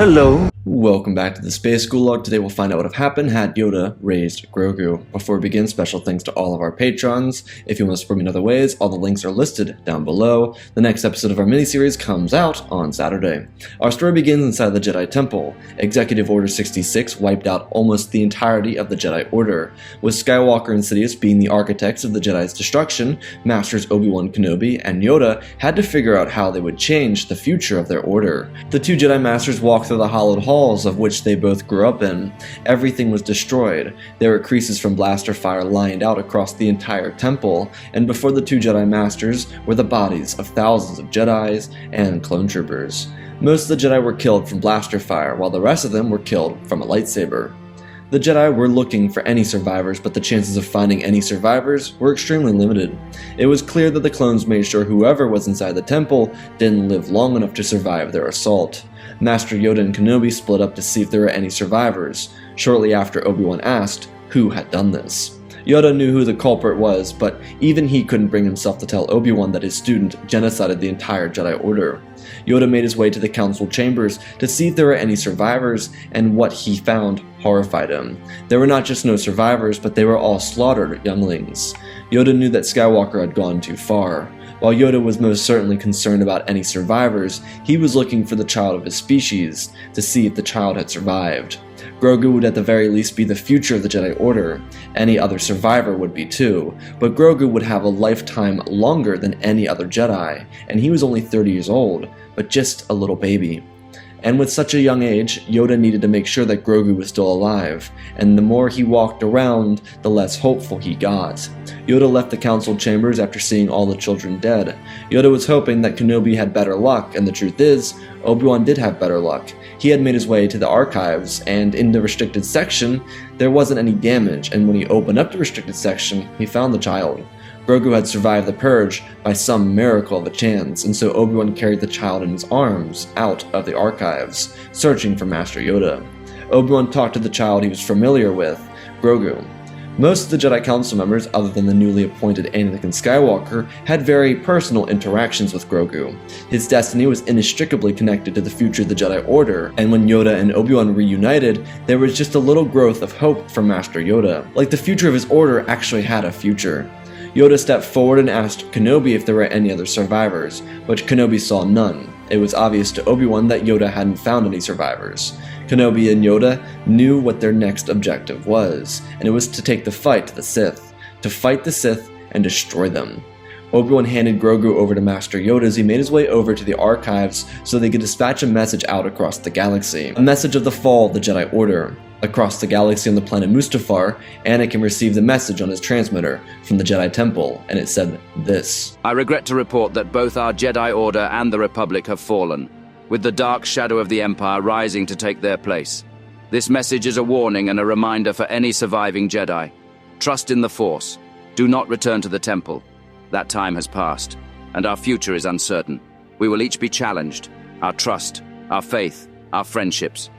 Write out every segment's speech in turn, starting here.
Hello. Welcome back to the Space School Log. Today we'll find out what would have happened had Yoda raised Grogu. Before we begin, special thanks to all of our patrons. If you want to support me in other ways, all the links are listed down below. The next episode of our miniseries comes out on Saturday. Our story begins inside the Jedi Temple. Executive Order 66 wiped out almost the entirety of the Jedi Order. With Skywalker and Sidious being the architects of the Jedi's destruction, Masters Obi-Wan Kenobi and Yoda had to figure out how they would change the future of their order. The two Jedi Masters walked through the hollowed halls of which they both grew up in. Everything was destroyed. There were creases from blaster fire lined out across the entire temple, and before the two Jedi Masters were the bodies of thousands of Jedis and clone troopers. Most of the Jedi were killed from blaster fire, while the rest of them were killed from a lightsaber. The Jedi were looking for any survivors, but the chances of finding any survivors were extremely limited. It was clear that the clones made sure whoever was inside the temple didn't live long enough to survive their assault. Master Yoda and Kenobi split up to see if there were any survivors. Shortly after, Obi-Wan asked who had done this. Yoda knew who the culprit was, but even he couldn't bring himself to tell Obi-Wan that his student genocided the entire Jedi Order. Yoda made his way to the council chambers to see if there were any survivors, and what he found horrified him. There were not just no survivors, but they were all slaughtered younglings. Yoda knew that Skywalker had gone too far. While Yoda was most certainly concerned about any survivors, he was looking for the child of his species to see if the child had survived. Grogu would at the very least be the future of the Jedi Order. Any other survivor would be too, but Grogu would have a lifetime longer than any other Jedi, and he was only 30 years old, but just a little baby. And with such a young age, Yoda needed to make sure that Grogu was still alive, and the more he walked around, the less hopeful he got. Yoda left the council chambers after seeing all the children dead. Yoda was hoping that Kenobi had better luck, and the truth is, Obi-Wan did have better luck. He had made his way to the archives, and in the restricted section, there wasn't any damage, and when he opened up the restricted section, he found the child. Grogu had survived the purge by some miracle of a chance, and so Obi-Wan carried the child in his arms out of the archives, searching for Master Yoda. Obi-Wan talked to the child he was familiar with, Grogu. Most of the Jedi Council members, other than the newly appointed Anakin Skywalker, had very personal interactions with Grogu. His destiny was inextricably connected to the future of the Jedi Order, and when Yoda and Obi-Wan reunited, there was just a little growth of hope for Master Yoda. Like the future of his order actually had a future. Yoda stepped forward and asked Kenobi if there were any other survivors, but Kenobi saw none. It was obvious to Obi-Wan that Yoda hadn't found any survivors. Kenobi and Yoda knew what their next objective was, and it was to take the fight to the Sith, to fight the Sith and destroy them. Obi-Wan handed Grogu over to Master Yoda as he made his way over to the archives so they could dispatch a message out across the galaxy. A message of the fall of the Jedi Order. Across the galaxy on the planet Mustafar, Anakin received a message on his transmitter from the Jedi Temple, and it said this: I regret to report that both our Jedi Order and the Republic have fallen, with the dark shadow of the Empire rising to take their place. This message is a warning and a reminder for any surviving Jedi. Trust in the Force. Do not return to the Temple. That time has passed, and our future is uncertain. We will each be challenged, our trust, our faith, our friendships.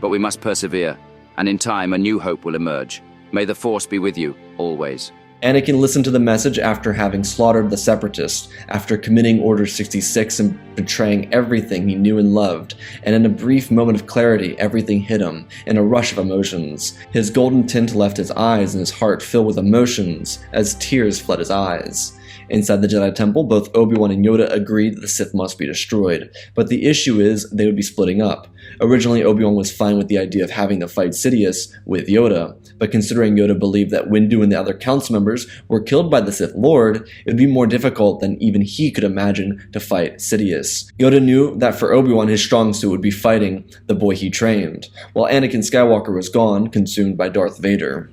But we must persevere, and in time a new hope will emerge. May the Force be with you, always. Anakin listened to the message after having slaughtered the Separatists, after committing Order 66 and betraying everything he knew and loved, and in a brief moment of clarity, everything hit him, in a rush of emotions. His golden tint left his eyes and his heart filled with emotions, as tears flooded his eyes. Inside the Jedi Temple, both Obi-Wan and Yoda agreed that the Sith must be destroyed, but the issue is they would be splitting up. Originally, Obi-Wan was fine with the idea of having to fight Sidious with Yoda, but considering Yoda believed that Windu and the other council members were killed by the Sith Lord, it would be more difficult than even he could imagine to fight Sidious. Yoda knew that for Obi-Wan, his strong suit would be fighting the boy he trained, while Anakin Skywalker was gone, consumed by Darth Vader.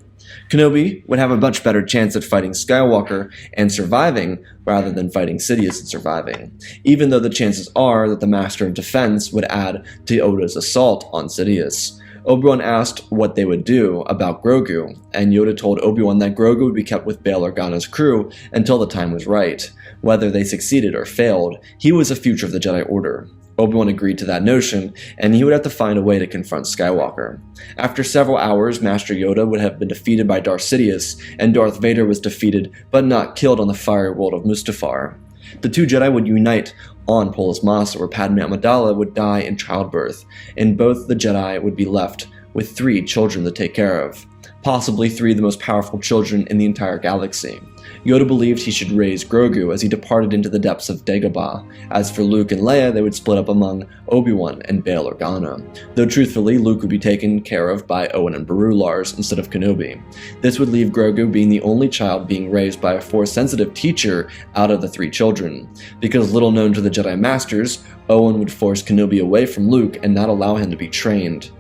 Kenobi would have a much better chance at fighting Skywalker and surviving rather than fighting Sidious and surviving, even though the chances are that the Master of Defense would add to Yoda's assault on Sidious. Obi-Wan asked what they would do about Grogu, and Yoda told Obi-Wan that Grogu would be kept with Bail Organa's crew until the time was right. Whether they succeeded or failed, he was the future of the Jedi Order. Obi-Wan agreed to that notion, and he would have to find a way to confront Skywalker. After several hours, Master Yoda would have been defeated by Darth Sidious, and Darth Vader was defeated but not killed on the fiery world of Mustafar. The two Jedi would unite on Polis Massa, where Padme Amidala would die in childbirth, and both the Jedi would be left with 3 children to take care of, possibly 3 of the most powerful children in the entire galaxy. Yoda believed he should raise Grogu as he departed into the depths of Dagobah. As for Luke and Leia, they would split up among Obi-Wan and Bail Organa, though truthfully, Luke would be taken care of by Owen and Beru Lars instead of Kenobi. This would leave Grogu being the only child being raised by a Force-sensitive teacher out of the 3 children. Because little known to the Jedi Masters, Owen would force Kenobi away from Luke and not allow him to be trained.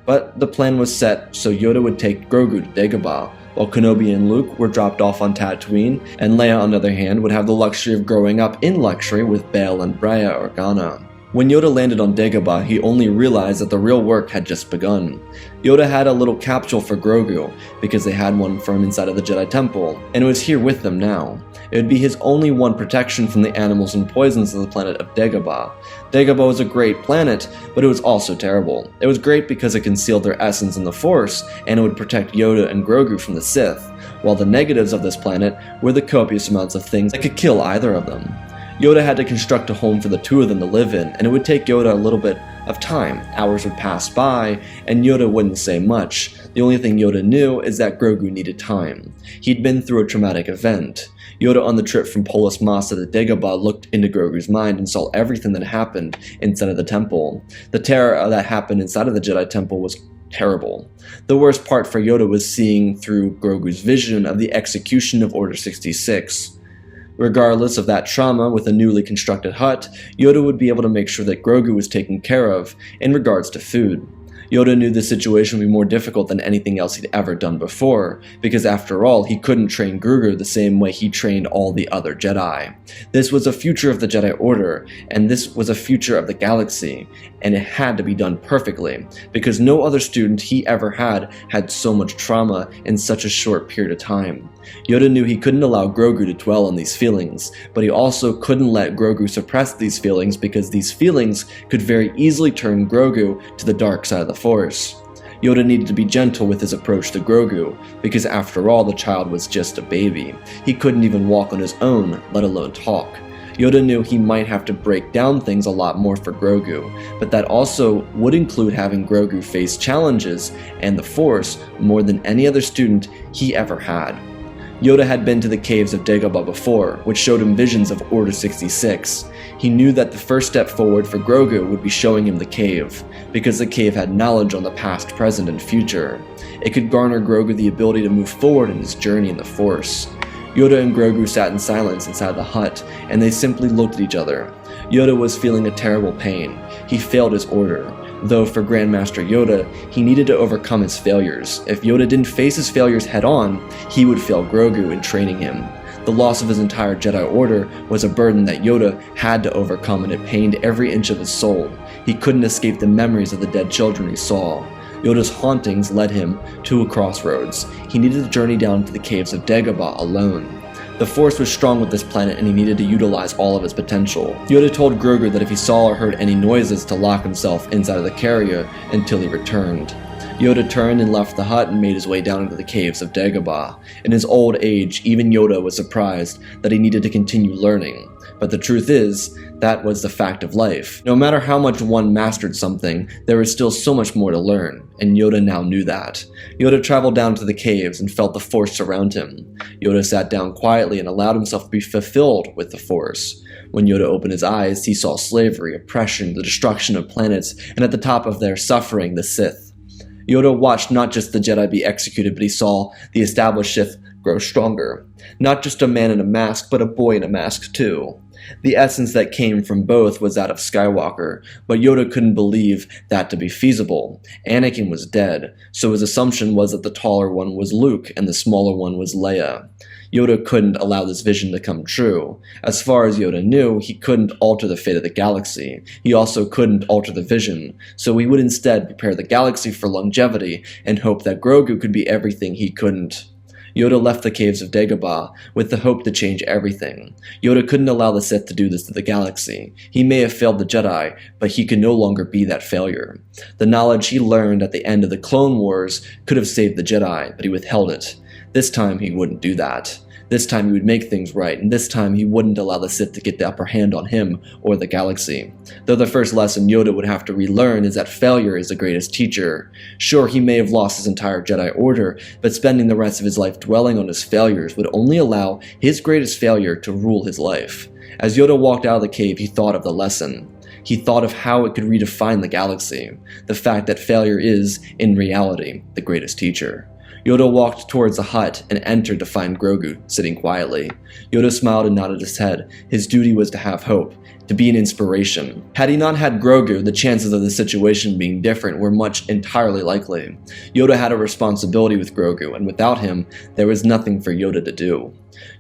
But the plan was set so Yoda would take Grogu to Dagobah, while Kenobi and Luke were dropped off on Tatooine, and Leia, on the other hand, would have the luxury of growing up in luxury with Bail and Breha Organa. When Yoda landed on Dagobah, he only realized that the real work had just begun. Yoda had a little capsule for Grogu, because they had one for him inside of the Jedi Temple, and it was here with them now. It would be his only one protection from the animals and poisons of the planet of Dagobah. Dagobah was a great planet, but it was also terrible. It was great because it concealed their essence in the Force, and it would protect Yoda and Grogu from the Sith, while the negatives of this planet were the copious amounts of things that could kill either of them. Yoda had to construct a home for the 2 of them to live in, and it would take Yoda a little bit of time. Hours would pass by, and Yoda wouldn't say much. The only thing Yoda knew is that Grogu needed time. He'd been through a traumatic event. Yoda on the trip from Polis Massa to Dagobah looked into Grogu's mind and saw everything that happened inside of the temple. The terror that happened inside of the Jedi Temple was terrible. The worst part for Yoda was seeing through Grogu's vision of the execution of Order 66. Regardless of that trauma with a newly constructed hut, Yoda would be able to make sure that Grogu was taken care of in regards to food. Yoda knew this situation would be more difficult than anything else he'd ever done before, because after all, he couldn't train Grogu the same way he trained all the other Jedi. This was a future of the Jedi Order, and this was a future of the galaxy, and it had to be done perfectly, because no other student he ever had so much trauma in such a short period of time. Yoda knew he couldn't allow Grogu to dwell on these feelings, but he also couldn't let Grogu suppress these feelings because these feelings could very easily turn Grogu to the dark side of the Force. Yoda needed to be gentle with his approach to Grogu, because after all, the child was just a baby. He couldn't even walk on his own, let alone talk. Yoda knew he might have to break down things a lot more for Grogu, but that also would include having Grogu face challenges and the Force more than any other student he ever had. Yoda had been to the caves of Dagobah before, which showed him visions of Order 66. He knew that the first step forward for Grogu would be showing him the cave, because the cave had knowledge on the past, present, and future. It could garner Grogu the ability to move forward in his journey in the Force. Yoda and Grogu sat in silence inside the hut, and they simply looked at each other. Yoda was feeling a terrible pain. He failed his order. Though for Grandmaster Yoda, he needed to overcome his failures. If Yoda didn't face his failures head-on, he would fail Grogu in training him. The loss of his entire Jedi Order was a burden that Yoda had to overcome, and it pained every inch of his soul. He couldn't escape the memories of the dead children he saw. Yoda's hauntings led him to a crossroads. He needed to journey down to the caves of Dagobah alone. The Force was strong with this planet, and he needed to utilize all of its potential. Yoda told Grogu that if he saw or heard any noises to lock himself inside of the carrier until he returned. Yoda turned and left the hut and made his way down into the caves of Dagobah. In his old age, even Yoda was surprised that he needed to continue learning. But the truth is, that was the fact of life. No matter how much one mastered something, there was still so much more to learn, and Yoda now knew that. Yoda traveled down to the caves and felt the Force surround him. Yoda sat down quietly and allowed himself to be fulfilled with the Force. When Yoda opened his eyes, he saw slavery, oppression, the destruction of planets, and at the top of their suffering, the Sith. Yoda watched not just the Jedi be executed, but he saw the established Sith grow stronger. Not just a man in a mask, but a boy in a mask too. The essence that came from both was that of Skywalker, but Yoda couldn't believe that to be feasible. Anakin was dead, so his assumption was that the taller one was Luke and the smaller one was Leia. Yoda couldn't allow this vision to come true. As far as Yoda knew, he couldn't alter the fate of the galaxy. He also couldn't alter the vision, so he would instead prepare the galaxy for longevity and hope that Grogu could be everything he couldn't. Yoda left the caves of Dagobah with the hope to change everything. Yoda couldn't allow the Sith to do this to the galaxy. He may have failed the Jedi, but he could no longer be that failure. The knowledge he learned at the end of the Clone Wars could have saved the Jedi, but he withheld it. This time he wouldn't do that. This time he would make things right, and this time he wouldn't allow the Sith to get the upper hand on him or the galaxy. Though the first lesson Yoda would have to relearn is that failure is the greatest teacher. Sure, he may have lost his entire Jedi Order, but spending the rest of his life dwelling on his failures would only allow his greatest failure to rule his life. As Yoda walked out of the cave, he thought of the lesson. He thought of how it could redefine the galaxy, the fact that failure is, in reality, the greatest teacher. Yoda walked towards the hut and entered to find Grogu sitting quietly. Yoda smiled and nodded his head. His duty was to have hope, to be an inspiration. Had he not had Grogu, the chances of the situation being different were entirely likely. Yoda had a responsibility with Grogu, and without him, there was nothing for Yoda to do.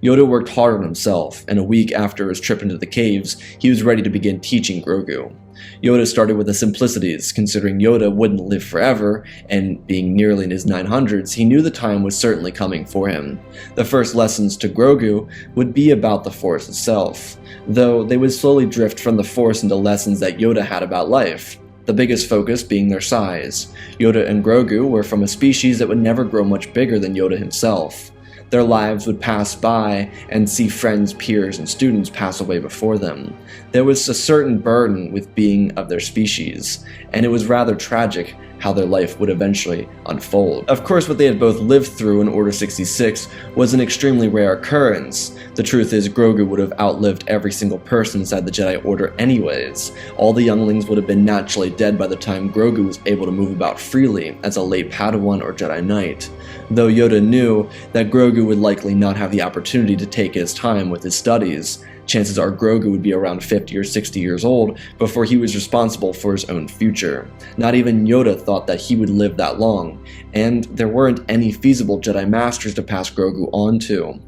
Yoda worked hard on himself, and a week after his trip into the caves, he was ready to begin teaching Grogu. Yoda started with the simplicities. Considering Yoda wouldn't live forever, and being nearly in his 900s, he knew the time was certainly coming for him. The first lessons to Grogu would be about the Force itself, though they would slowly drift from the Force into lessons that Yoda had about life. The biggest focus being their size. Yoda and Grogu were from a species that would never grow much bigger than Yoda himself. Their lives would pass by and see friends, peers, and students pass away before them. There was a certain burden with being of their species, and it was rather tragic how their life would eventually unfold. Of course, what they had both lived through in Order 66 was an extremely rare occurrence. The truth is, Grogu would have outlived every single person inside the Jedi Order anyways. All the younglings would have been naturally dead by the time Grogu was able to move about freely as a late Padawan or Jedi Knight. Though Yoda knew that Grogu would likely not have the opportunity to take his time with his studies, chances are Grogu would be around 50 or 60 years old before he was responsible for his own future. Not even Yoda thought that he would live that long, and there weren't any feasible Jedi Masters to pass Grogu on to.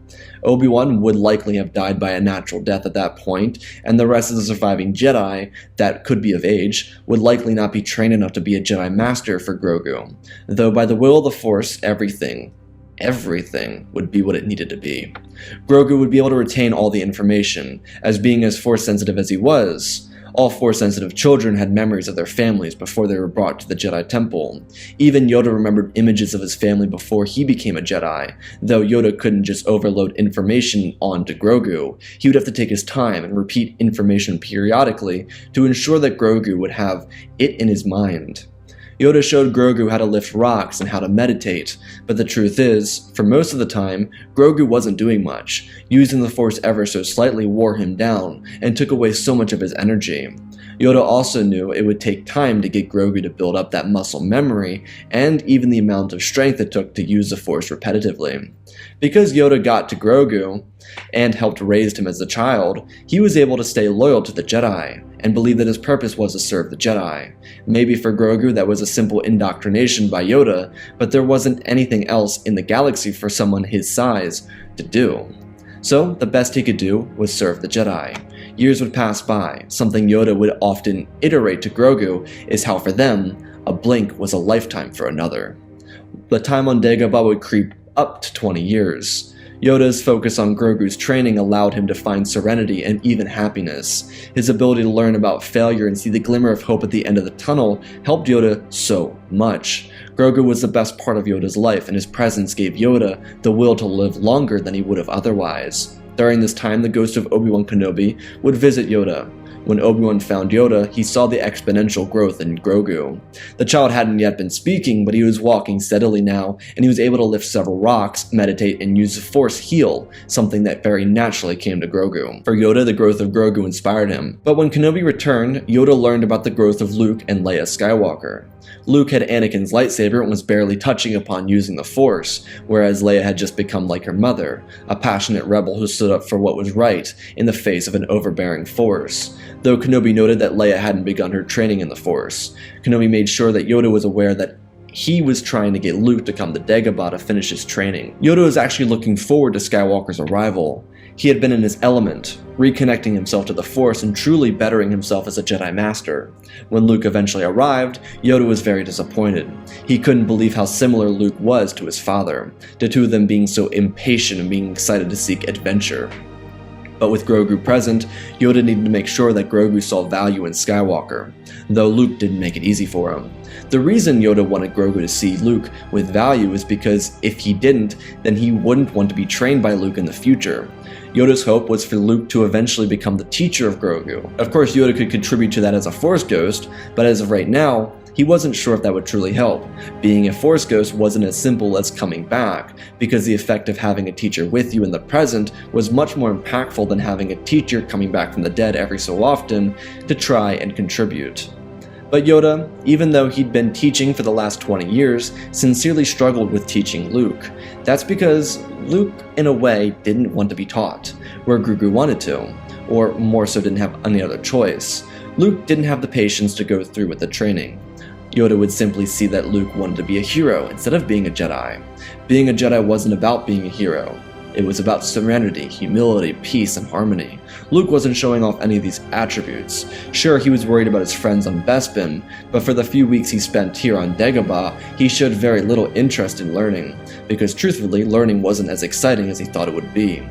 Obi-Wan would likely have died by a natural death at that point, and the rest of the surviving Jedi that could be of age would likely not be trained enough to be a Jedi Master for Grogu. Though by the will of the Force, everything would be what it needed to be. Grogu would be able to retain all the information, as being as Force-sensitive as he was. All Force-sensitive children had memories of their families before they were brought to the Jedi Temple. Even Yoda remembered images of his family before he became a Jedi, though Yoda couldn't just overload information onto Grogu. He would have to take his time and repeat information periodically to ensure that Grogu would have it in his mind. Yoda showed Grogu how to lift rocks and how to meditate, but the truth is, for most of the time, Grogu wasn't doing much. Using the Force ever so slightly wore him down and took away so much of his energy. Yoda also knew it would take time to get Grogu to build up that muscle memory and even the amount of strength it took to use the Force repetitively. Because Yoda got to Grogu and helped raise him as a child, he was able to stay loyal to the Jedi and believe that his purpose was to serve the Jedi. Maybe for Grogu that was a simple indoctrination by Yoda, but there wasn't anything else in the galaxy for someone his size to do. So the best he could do was serve the Jedi. Years would pass by. Something Yoda would often iterate to Grogu is how for them, a blink was a lifetime for another. The time on Dagobah would creep up to 20 years. Yoda's focus on Grogu's training allowed him to find serenity and even happiness. His ability to learn about failure and see the glimmer of hope at the end of the tunnel helped Yoda so much. Grogu was the best part of Yoda's life, and his presence gave Yoda the will to live longer than he would have otherwise. During this time, the ghost of Obi-Wan Kenobi would visit Yoda. When Obi-Wan found Yoda, he saw the exponential growth in Grogu. The child hadn't yet been speaking, but he was walking steadily now, and he was able to lift several rocks, meditate, and use the Force heal, something that very naturally came to Grogu. For Yoda, the growth of Grogu inspired him. But when Kenobi returned, Yoda learned about the growth of Luke and Leia Skywalker. Luke had Anakin's lightsaber and was barely touching upon using the Force, whereas Leia had just become like her mother, a passionate rebel who stood up for what was right in the face of an overbearing Force. Though Kenobi noted that Leia hadn't begun her training in the Force, Kenobi made sure that Yoda was aware that he was trying to get Luke to come to Dagobah to finish his training. Yoda was actually looking forward to Skywalker's arrival. He had been in his element, reconnecting himself to the Force and truly bettering himself as a Jedi Master. When Luke eventually arrived, Yoda was very disappointed. He couldn't believe how similar Luke was to his father, the two of them being so impatient and being excited to seek adventure. But with Grogu present, Yoda needed to make sure that Grogu saw value in Skywalker. though Luke didn't make it easy for him. The reason Yoda wanted Grogu to see Luke with value is because if he didn't, then he wouldn't want to be trained by Luke in the future. Yoda's hope was for Luke to eventually become the teacher of Grogu. Of course, Yoda could contribute to that as a Force ghost, but as of right now, he wasn't sure if that would truly help. Being a Force ghost wasn't as simple as coming back, because the effect of having a teacher with you in the present was much more impactful than having a teacher coming back from the dead every so often to try and contribute. But Yoda, even though he'd been teaching for the last 20 years, sincerely struggled with teaching Luke. That's because Luke, in a way, didn't want to be taught, where Grogu wanted to, or more so didn't have any other choice. Luke didn't have the patience to go through with the training. Yoda would simply see that Luke wanted to be a hero instead of being a Jedi. Being a Jedi wasn't about being a hero. It was about serenity, humility, peace, and harmony. Luke wasn't showing off any of these attributes. Sure, he was worried about his friends on Bespin, but for the few weeks he spent here on Dagobah, he showed very little interest in learning, because truthfully, learning wasn't as exciting as he thought it would be.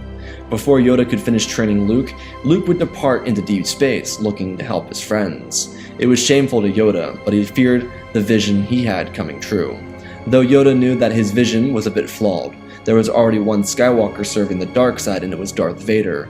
Before Yoda could finish training Luke, Luke would depart into deep space, looking to help his friends. It was shameful to Yoda, but he feared the vision he had coming true. Though Yoda knew that his vision was a bit flawed, there was already one Skywalker serving the dark side, and it was Darth Vader.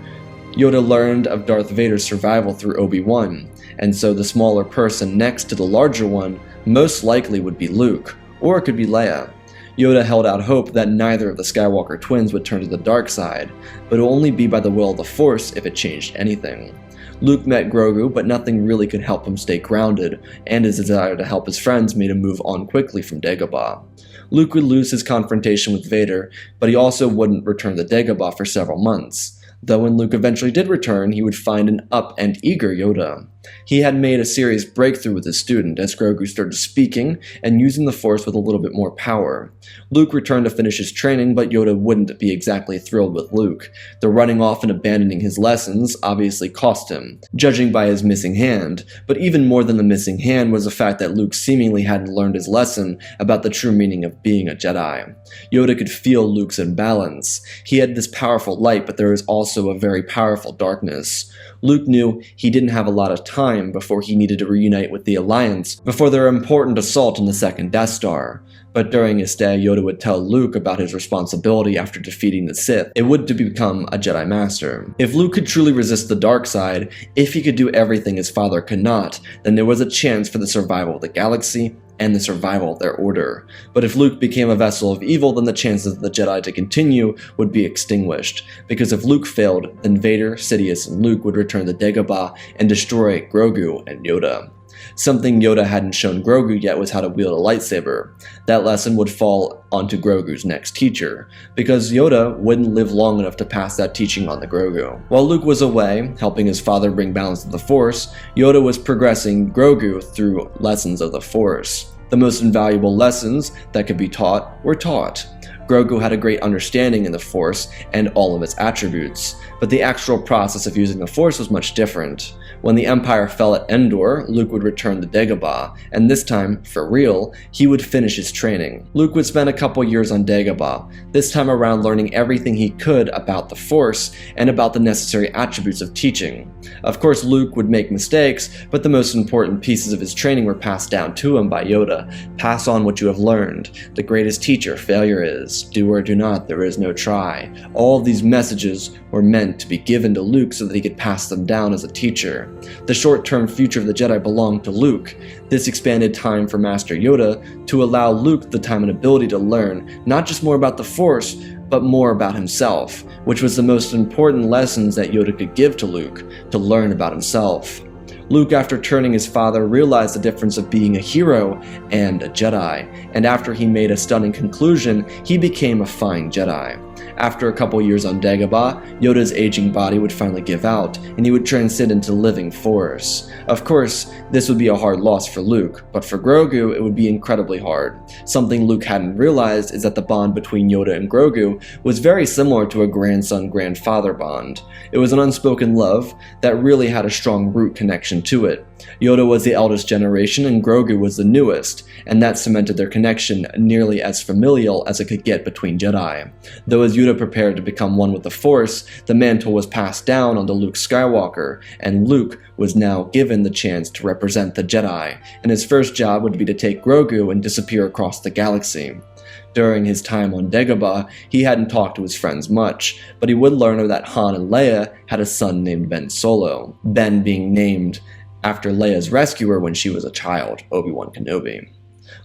Yoda learned of Darth Vader's survival through Obi-Wan, and so the smaller person next to the larger one most likely would be Luke, or it could be Leia. Yoda held out hope that neither of the Skywalker twins would turn to the dark side, but it would only be by the will of the Force if it changed anything. Luke met Grogu, but nothing really could help him stay grounded, and his desire to help his friends made him move on quickly from Dagobah. Luke would lose his confrontation with Vader, but he also wouldn't return to Dagobah for several months. Though when Luke eventually did return, he would find an up and eager Yoda. He had made a serious breakthrough with his student as Grogu started speaking and using the Force with a little bit more power. Luke returned to finish his training, but Yoda wouldn't be exactly thrilled with Luke. The running off and abandoning his lessons obviously cost him, judging by his missing hand, but even more than the missing hand was the fact that Luke seemingly hadn't learned his lesson about the true meaning of being a Jedi. Yoda could feel Luke's imbalance. He had this powerful light, but there was also a very powerful darkness. Luke knew he didn't have a lot of time before he needed to reunite with the Alliance before their important assault on the second Death Star. But during his stay, Yoda would tell Luke about his responsibility after defeating the Sith. It would to become a Jedi Master. If Luke could truly resist the dark side, if he could do everything his father could not, then there was a chance for the survival of the galaxy and the survival of their order. But if Luke became a vessel of evil, then the chances of the Jedi to continue would be extinguished, because if Luke failed, then Vader, Sidious, and Luke would return to Dagobah and destroy Grogu and Yoda. Something Yoda hadn't shown Grogu yet was how to wield a lightsaber. That lesson would fall onto Grogu's next teacher, because Yoda wouldn't live long enough to pass that teaching on to Grogu. While Luke was away, helping his father bring balance to the Force, Yoda was progressing Grogu through lessons of the Force. The most invaluable lessons that could be taught were taught. Grogu had a great understanding in the Force and all of its attributes, but the actual process of using the Force was much different. When the Empire fell at Endor, Luke would return to Dagobah, and this time, for real, he would finish his training. Luke would spend a couple years on Dagobah, this time around learning everything he could about the Force and about the necessary attributes of teaching. Of course, Luke would make mistakes, but the most important pieces of his training were passed down to him by Yoda. Pass on what you have learned. The greatest teacher failure is. Do or do not, there is no try. All of these messages were meant to be given to Luke so that he could pass them down as a teacher. The short-term future of the Jedi belonged to Luke. This expanded time for Master Yoda to allow Luke the time and ability to learn not just more about the Force, but more about himself, which was the most important lessons that Yoda could give to Luke, to learn about himself. Luke, after turning his father, realized the difference of being a hero and a Jedi, and after he made a stunning conclusion, he became a fine Jedi. After a couple years on Dagobah, Yoda's aging body would finally give out, and he would transcend into living Force. Of course, this would be a hard loss for Luke, but for Grogu, it would be incredibly hard. Something Luke hadn't realized is that the bond between Yoda and Grogu was very similar to a grandson-grandfather bond. It was an unspoken love that really had a strong root connection to it. Yoda was the eldest generation and Grogu was the newest, and that cemented their connection nearly as familial as it could get between Jedi. Though as Yoda Yoda prepared to become one with the Force, the mantle was passed down onto Luke Skywalker, and Luke was now given the chance to represent the Jedi, and his first job would be to take Grogu and disappear across the galaxy. During his time on Dagobah, he hadn't talked to his friends much, but he would learn that Han and Leia had a son named Ben Solo, Ben being named after Leia's rescuer when she was a child, Obi-Wan Kenobi.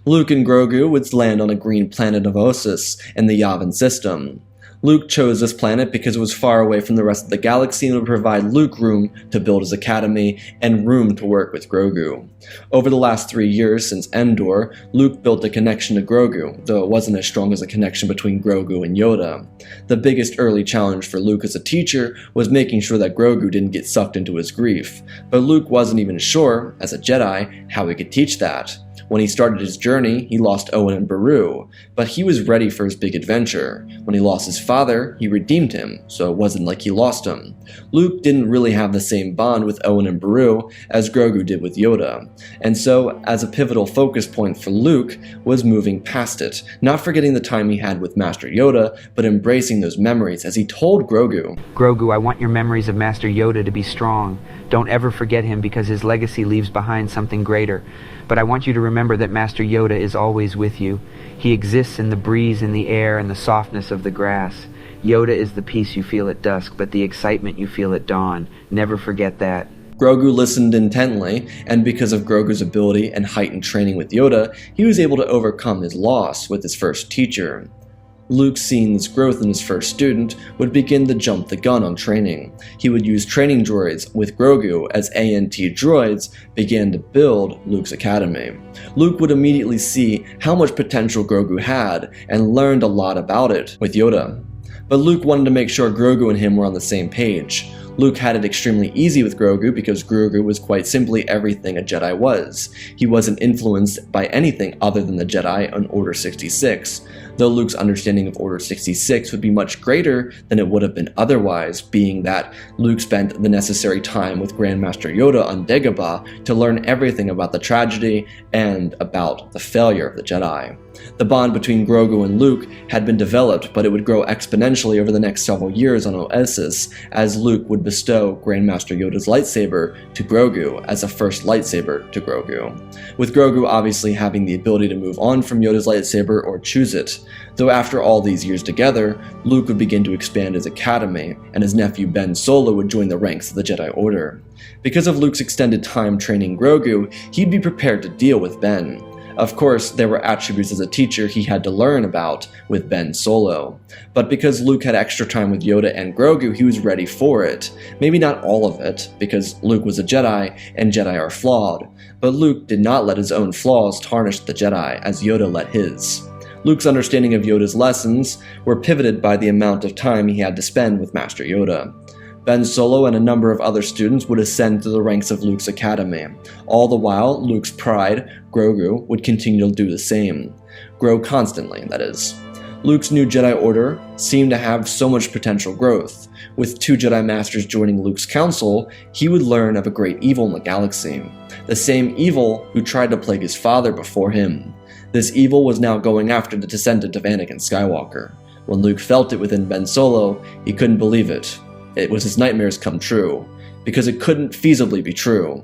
Luke and Grogu would land on a green planet of Ossus in the Yavin system. Luke chose this planet because it was far away from the rest of the galaxy and would provide Luke room to build his academy and room to work with Grogu. Over the last 3 years since Endor, Luke built a connection to Grogu, though it wasn't as strong as a connection between Grogu and Yoda. The biggest early challenge for Luke as a teacher was making sure that Grogu didn't get sucked into his grief, but Luke wasn't even sure, as a Jedi, how he could teach that. When he started his journey, he lost Owen and Beru, but he was ready for his big adventure. When he lost his father, he redeemed him, so it wasn't like he lost him. Luke didn't really have the same bond with Owen and Beru as Grogu did with Yoda, and so, as a pivotal focus point for Luke, was moving past it, not forgetting the time he had with Master Yoda, but embracing those memories as he told Grogu, "Grogu, I want your memories of Master Yoda to be strong. Don't ever forget him because his legacy leaves behind something greater. But I want you to remember that Master Yoda is always with you. He exists in the breeze in the air and the softness of the grass. Yoda is the peace you feel at dusk, but the excitement you feel at dawn. Never forget that." Grogu listened intently, and because of Grogu's ability and heightened training with Yoda, he was able to overcome his loss with his first teacher. Luke, seeing this growth in his first student, would begin to jump the gun on training. He would use training droids with Grogu as ANT droids began to build Luke's academy. Luke would immediately see how much potential Grogu had and learned a lot about it with Yoda. But Luke wanted to make sure Grogu and him were on the same page. Luke had it extremely easy with Grogu because Grogu was quite simply everything a Jedi was. He wasn't influenced by anything other than the Jedi on Order 66, though Luke's understanding of Order 66 would be much greater than it would have been otherwise, being that Luke spent the necessary time with Grandmaster Yoda on Dagobah to learn everything about the tragedy and about the failure of the Jedi. The bond between Grogu and Luke had been developed, but it would grow exponentially over the next several years on Ossus as Luke would bestow Grandmaster Yoda's lightsaber to Grogu as a first lightsaber to Grogu, with Grogu obviously having the ability to move on from Yoda's lightsaber or choose it. Though after all these years together, Luke would begin to expand his academy, and his nephew Ben Solo would join the ranks of the Jedi Order. Because of Luke's extended time training Grogu, he'd be prepared to deal with Ben. Of course, there were attributes as a teacher he had to learn about with Ben Solo. But because Luke had extra time with Yoda and Grogu, he was ready for it. Maybe not all of it, because Luke was a Jedi, and Jedi are flawed. But Luke did not let his own flaws tarnish the Jedi, as Yoda let his. Luke's understanding of Yoda's lessons were pivoted by the amount of time he had to spend with Master Yoda. Ben Solo and a number of other students would ascend to the ranks of Luke's academy. All the while, Luke's pride, Grogu, would continue to do the same. Grow constantly, that is. Luke's new Jedi Order seemed to have so much potential growth. With 2 Jedi Masters joining Luke's council, he would learn of a great evil in the galaxy. The same evil who tried to plague his father before him. This evil was now going after the descendant of Anakin Skywalker. When Luke felt it within Ben Solo, he couldn't believe it. It was his nightmares come true, because it couldn't feasibly be true.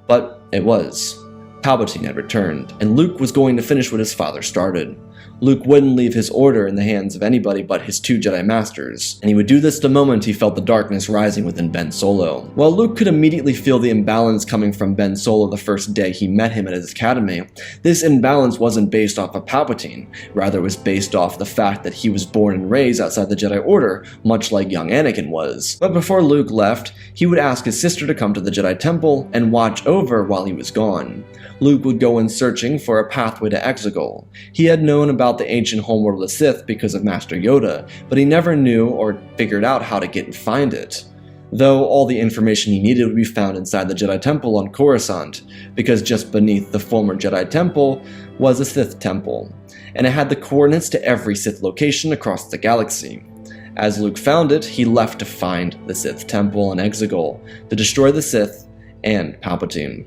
But it was. Palpatine had returned, and Luke was going to finish what his father started. Luke wouldn't leave his order in the hands of anybody but his 2 Jedi Masters, and he would do this the moment he felt the darkness rising within Ben Solo. While Luke could immediately feel the imbalance coming from Ben Solo the first day he met him at his academy, this imbalance wasn't based off of Palpatine, rather it was based off the fact that he was born and raised outside the Jedi Order, much like young Anakin was. But before Luke left, he would ask his sister to come to the Jedi Temple and watch over while he was gone. Luke would go in searching for a pathway to Exegol. He had known about the ancient homeworld of the Sith because of Master Yoda, but he never knew or figured out how to get and find it. Though all the information he needed would be found inside the Jedi Temple on Coruscant, because just beneath the former Jedi Temple was a Sith Temple, and it had the coordinates to every Sith location across the galaxy. As Luke found it, he left to find the Sith Temple on Exegol, to destroy the Sith and Palpatine.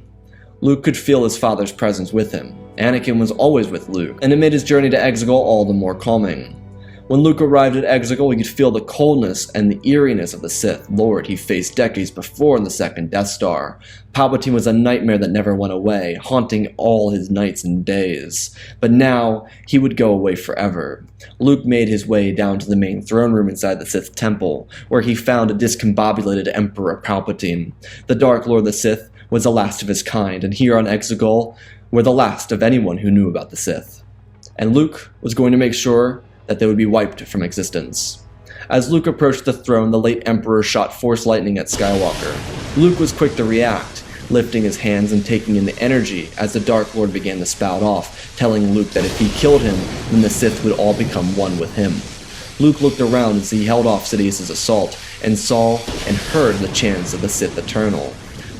Luke could feel his father's presence with him. Anakin was always with Luke, and it made his journey to Exegol all the more calming. When Luke arrived at Exegol, he could feel the coldness and the eeriness of the Sith Lord he faced decades before in the second Death Star. Palpatine was a nightmare that never went away, haunting all his nights and days. But now, he would go away forever. Luke made his way down to the main throne room inside the Sith Temple, where he found a discombobulated Emperor Palpatine. The Dark Lord of the Sith was the last of his kind, and here on Exegol were the last of anyone who knew about the Sith. And Luke was going to make sure that they would be wiped from existence. As Luke approached the throne, the late Emperor shot Force lightning at Skywalker. Luke was quick to react, lifting his hands and taking in the energy as the Dark Lord began to spout off, telling Luke that if he killed him, then the Sith would all become one with him. Luke looked around as he held off Sidious's assault, and saw and heard the chants of the Sith Eternal.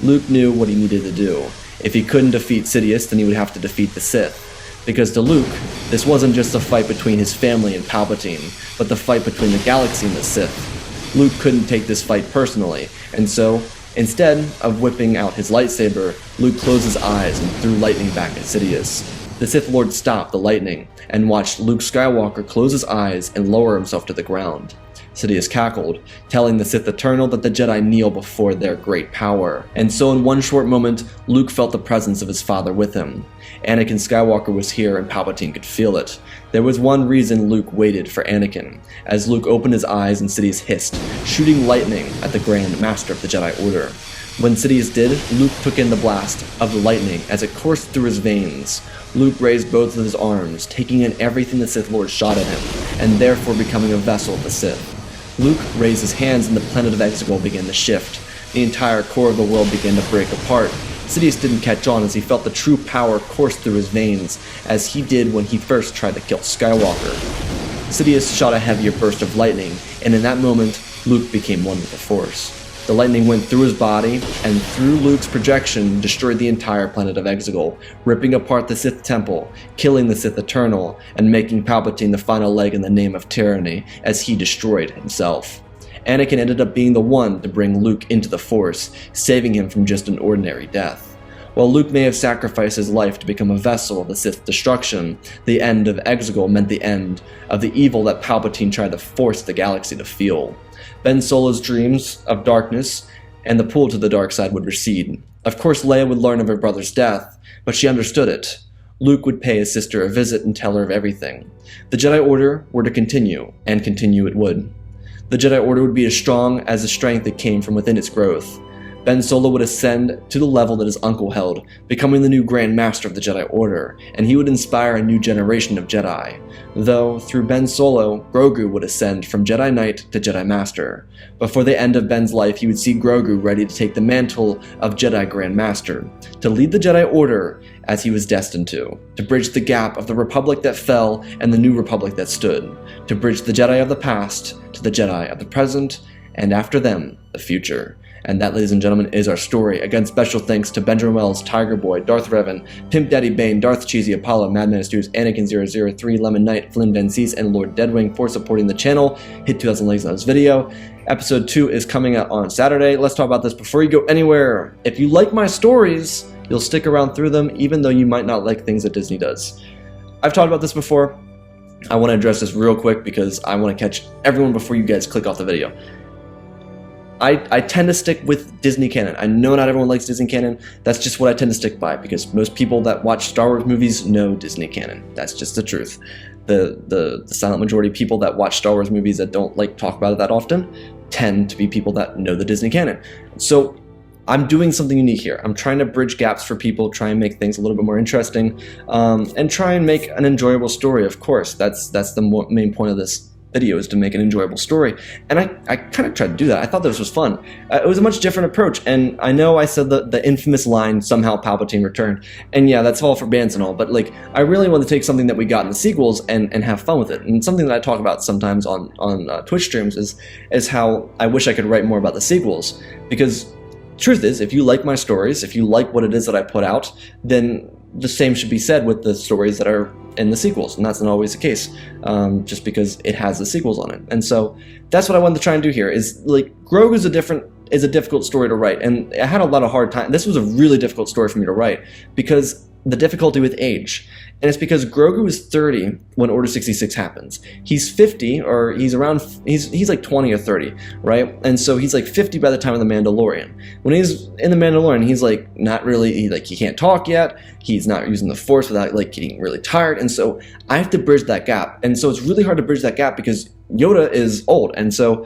Luke knew what he needed to do. If he couldn't defeat Sidious, then he would have to defeat the Sith. Because to Luke, this wasn't just a fight between his family and Palpatine, but the fight between the galaxy and the Sith. Luke couldn't take this fight personally, and so, instead of whipping out his lightsaber, Luke closed his eyes and threw lightning back at Sidious. The Sith Lord stopped the lightning, and watched Luke Skywalker close his eyes and lower himself to the ground. Sidious cackled, telling the Sith Eternal that the Jedi kneel before their great power. And so in one short moment, Luke felt the presence of his father with him. Anakin Skywalker was here and Palpatine could feel it. There was one reason Luke waited for Anakin. As Luke opened his eyes and Sidious hissed, shooting lightning at the Grand Master of the Jedi Order. When Sidious did, Luke took in the blast of the lightning as it coursed through his veins. Luke raised both of his arms, taking in everything the Sith Lord shot at him, and therefore becoming a vessel of the Sith. Luke raised his hands and the planet of Exegol began to shift. The entire core of the world began to break apart. Sidious didn't catch on as he felt the true power course through his veins, as he did when he first tried to kill Skywalker. Sidious shot a heavier burst of lightning, and in that moment, Luke became one with the Force. The lightning went through his body, and through Luke's projection, destroyed the entire planet of Exegol, ripping apart the Sith Temple, killing the Sith Eternal, and making Palpatine the final leg in the name of tyranny, as he destroyed himself. Anakin ended up being the one to bring Luke into the Force, saving him from just an ordinary death. While Luke may have sacrificed his life to become a vessel of the Sith destruction, the end of Exegol meant the end of the evil that Palpatine tried to force the galaxy to feel. Ben Solo's dreams of darkness and the pull to the dark side would recede. Of course, Leia would learn of her brother's death, but she understood it. Luke would pay his sister a visit and tell her of everything. The Jedi Order were to continue, and continue it would. The Jedi Order would be as strong as the strength that came from within its growth. Ben Solo would ascend to the level that his uncle held, becoming the new Grand Master of the Jedi Order, and he would inspire a new generation of Jedi. Though, through Ben Solo, Grogu would ascend from Jedi Knight to Jedi Master. Before the end of Ben's life, he would see Grogu ready to take the mantle of Jedi Grand Master, to lead the Jedi Order as he was destined to bridge the gap of the Republic that fell and the new Republic that stood, to bridge the Jedi of the past to the Jedi of the present, and after them, the future. And that, ladies and gentlemen, is our story. Again, special thanks to Benjamin Wells, Tiger Boy, Darth Revan, Pimp Daddy Bane, Darth Cheesy, Apollo, Madman Stews, Anakin003, Lemon Knight, Flynn Van Cease, and Lord Deadwing for supporting the channel. Hit 2,000 likes on this video. Episode 2 is coming out on Saturday. Let's talk about this before you go anywhere. If you like my stories, you'll stick around through them, even though you might not like things that Disney does. I've talked about this before. I want to address this real quick because I want to catch everyone before you guys click off the video. I tend to stick with Disney canon. I know not everyone likes Disney canon. That's just what I tend to stick by because most people that watch Star Wars movies know Disney canon. That's just the truth. The silent majority of people that watch Star Wars movies that don't like talk about it that often tend to be people that know the Disney canon. So I'm doing something unique here. I'm trying to bridge gaps for people, try and make things a little bit more interesting, and try and make an enjoyable story. Of course, that's the main point of this video, is to make an enjoyable story, and I kind of tried to do that. I thought this was fun. It was a much different approach, and I know I said the infamous line, somehow Palpatine returned, and yeah, that's all for bands and all, but like, I really want to take something that we got in the sequels and have fun with it, and something that I talk about sometimes on Twitch streams is how I wish I could write more about the sequels, because truth is, if you like my stories, if you like what it is that I put out, then the same should be said with the stories that are in the sequels, and that's not always the case, just because it has the sequels on it. And so that's what I wanted to try and do here, is like, Grogu is a difficult story to write, and I had a lot of hard time. This was a really difficult story for me to write, because the difficulty with age. And it's because Grogu is 30 when Order 66 happens. He's 50, or he's like 20 or 30, right? And so he's like 50 by the time of the Mandalorian. When he's in the Mandalorian, he's like not really, he can't talk yet. He's not using the Force without like getting really tired. And so I have to bridge that gap. And so it's really hard to bridge that gap because Yoda is old. And so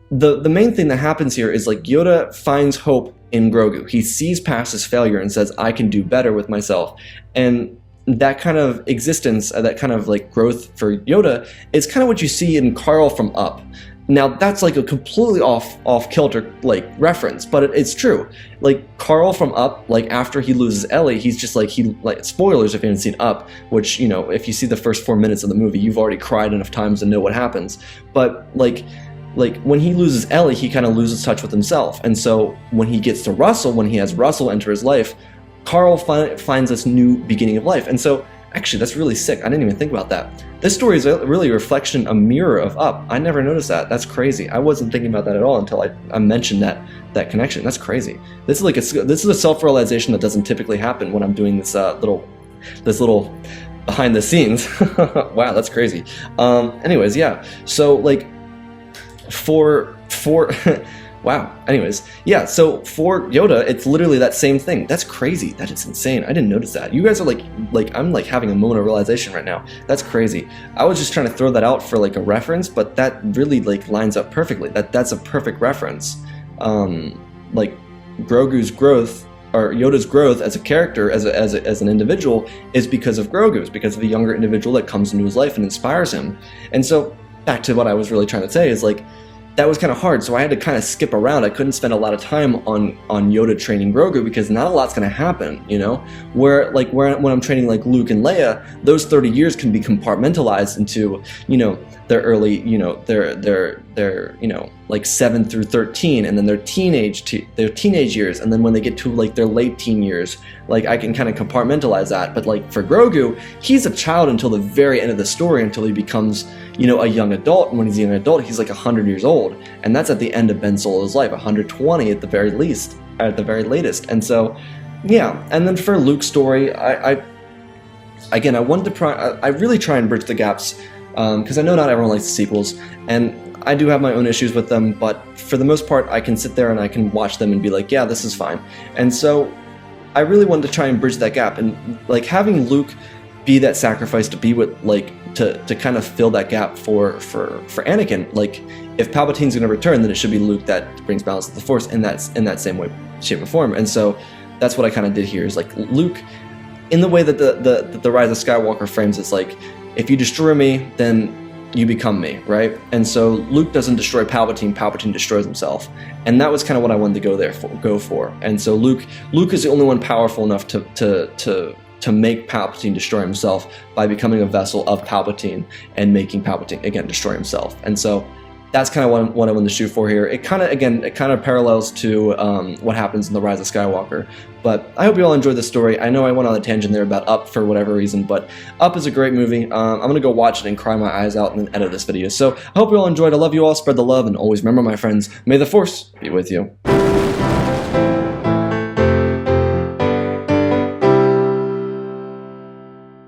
the main thing that happens here is like Yoda finds hope in Grogu. He sees past his failure and says, I can do better with myself. And that kind of existence, that kind of like growth for Yoda is kind of what you see in Carl from Up. Now that's like a completely off kilter like reference, but it's true. Like Carl from Up, like after he loses Ellie, he's just like spoilers if you haven't seen Up, which, you know, if you see the first 4 minutes of the movie, you've already cried enough times to know what happens. But like when he loses Ellie, he kind of loses touch with himself. And so when he gets to Russell, when he has Russell enter his life, Carl finds this new beginning of life. And so, actually, that's really sick. I didn't even think about that. This story is really a reflection, a mirror of Up. I never noticed that. That's crazy. I wasn't thinking about that at all until I mentioned that connection. That's crazy. This is a self-realization that doesn't typically happen when I'm doing this little behind the scenes. Wow, that's crazy. Anyways, yeah. So like for wow. Anyways, yeah, so for Yoda, it's literally that same thing. That's crazy. That is insane. I didn't notice that. You guys are like I'm like having a moment of realization right now. That's crazy. I was just trying to throw that out for like a reference, but that really like lines up perfectly. That's a perfect reference. Like Grogu's growth, or Yoda's growth as a character, as an individual, is because of Grogu's, because of the younger individual that comes into his life and inspires him. And so back to what I was really trying to say is like, that was kind of hard, so I had to kind of skip around. I couldn't spend a lot of time on Yoda training Grogu because not a lot's going to happen, you know? Where when I'm training like Luke and Leia, those 30 years can be compartmentalized into, you know, their early, you know, their you know, like 7 through 13, and then their teenage years, and then when they get to like their late teen years, like I can kind of compartmentalize that. But like for Grogu, he's a child until the very end of the story, until he becomes, you know, a young adult. And when he's a young adult, he's like 100 years old, and that's at the end of Ben Solo's life, 120 at the very least, at the very latest. And so, yeah. And then for Luke's story, I wanted to I really try and bridge the gaps, because I know not everyone likes the sequels, and I do have my own issues with them, but for the most part, I can sit there and I can watch them and be like, yeah, this is fine. And so I really wanted to try and bridge that gap, and like having Luke be that sacrifice to be with, like, to kind of fill that gap for Anakin. Like, if Palpatine's going to return, then it should be Luke that brings balance to the Force in that same way, shape, and form. And so that's what I kind of did here, is like Luke, in the way that the Rise of Skywalker frames, it's like, if you destroy me, then you become me, right? And so Luke doesn't destroy Palpatine, Palpatine destroys himself. And that was kind of what I wanted to go for. And so Luke is the only one powerful enough to make Palpatine destroy himself by becoming a vessel of Palpatine and making Palpatine, again, destroy himself. And so that's kind of what I wanted to shoot for here. It kind of parallels to what happens in The Rise of Skywalker. But I hope you all enjoyed this story. I know I went on a tangent there about Up for whatever reason, but Up is a great movie. I'm going to go watch it and cry my eyes out and then edit this video. So I hope you all enjoyed. I love you all. Spread the love. And always remember, my friends, may the Force be with you.